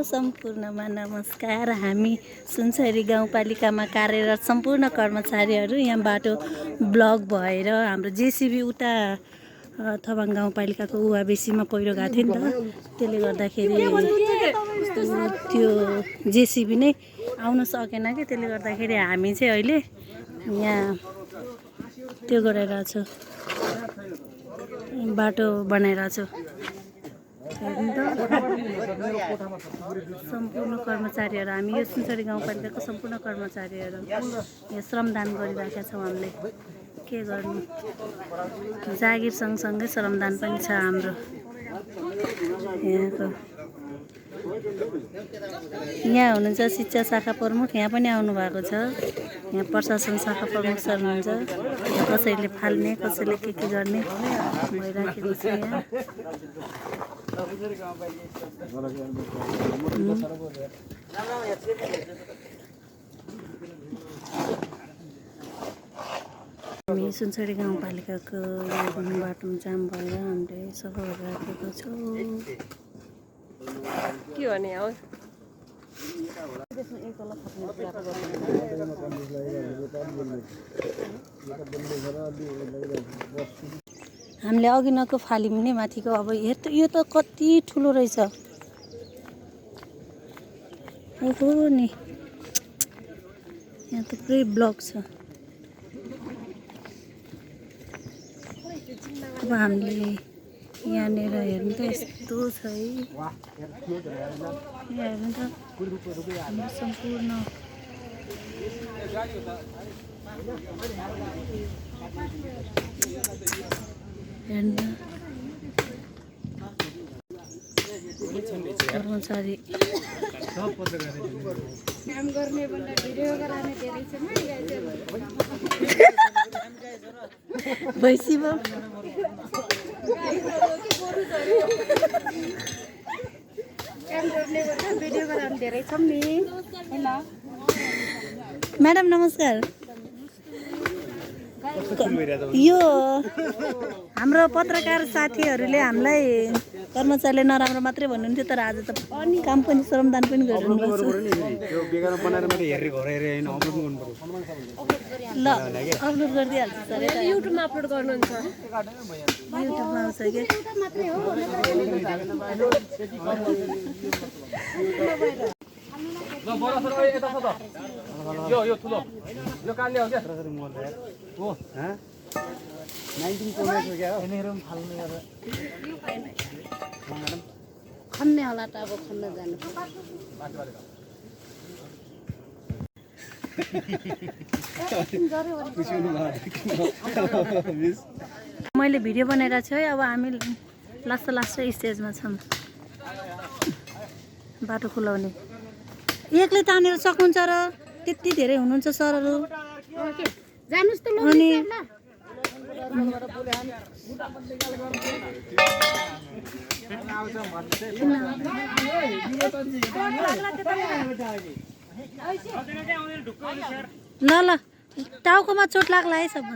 सम्पूर्णमा नमस्कार। हामी सुनसरी गाउँपालिकामा कार्यरत सम्पूर्ण कर्मचारीहरू यहाँ बाटो ब्लक भएर हाम्रो जेसीबी उता थवाङ गाउँपालिकाको उहाबेसीमा पहिरो गएको थियो नि त, त्यसले गर्दाखेरि त्यो जेसीबी नै आउन सकेन कि, त्यसले गर्दाखेरि हामी चाहिँ अहिले यहाँ त्यो गरिरहेछौँ, बाटो बनाइरहेछौँ। सम्पूर्ण कर्मचारीहरू हामी यो सुनसरी गाउँपालिकाको सम्पूर्ण कर्मचारीहरू यहाँ श्रमदान गरिरहेका छौँ। हामीले के गर्नु, जागिर सँगसँगै श्रमदान पनि छ हाम्रो यहाँको। यहाँ हुनुहुन्छ शिक्षा शाखा प्रमुख, यहाँ पनि आउनु भएको छ। यहाँ प्रशासन शाखा प्रमुख सर हुनुहुन्छ। यहाँ कसैले फाल्ने, कसैले के गर्ने भइराखेको छ। यहाँ हामी सुनसरी गाउँपालिकाको यो बाटोमा जाम भएर हामीले सफा गरिराखेको छौँ। के भने हो हामीले अघि नको फाल्यौँ नि माथिको। अब हेर त, यो त कति ठुलो रहेछ। ओहो नि, यहाँ त पुरै ब्लक छ। अब हामीले यहाँनिर हेर्नु त यस्तो छ है। यहाँ हेर्नु त हाम्रो सम्पूर्ण हेर्नु कर्मचारी काम गर्ने भन्दा भिडियो गराउने धेरै छ नि भैँसी भयो। काम गर्ने भन्दा भिडियो गराउने धेरै छौँ नि। हैन म्याडम नमस्कार। यो हाम्रो पत्रकार साथीहरूले हामीलाई कर्मचारीले नराम्रो मात्रै भन्नुहुन्थ्यो, तर आज त काम पनि श्रमदान पनि गरिदिनुपर्छ। ल अपलोड गरिदिइहाल्छु सर। युट्युबमा अपलोड गर्नुहुन्छ? युट्युबमा आउँछ कि यो ठुलो यो काट्ने हो क्या हो ह 19 पोइन्ट हो क्या हो यिनीहरु पनि फाल्ने गरेर खन्ने होला त। अब खन्न जानु मैले भिडियो बनाइरहेको छु है। अब हामी लास्ट स्टेजमा छौँ। बाटो खुलाउने एकले तानेर सक्नुहुन्छ र त्यति धेरै हुनुहुन्छ सरहरू। जानुस् त ल। अनि ल ल टाउकोमा चोट लाग्ला है सब।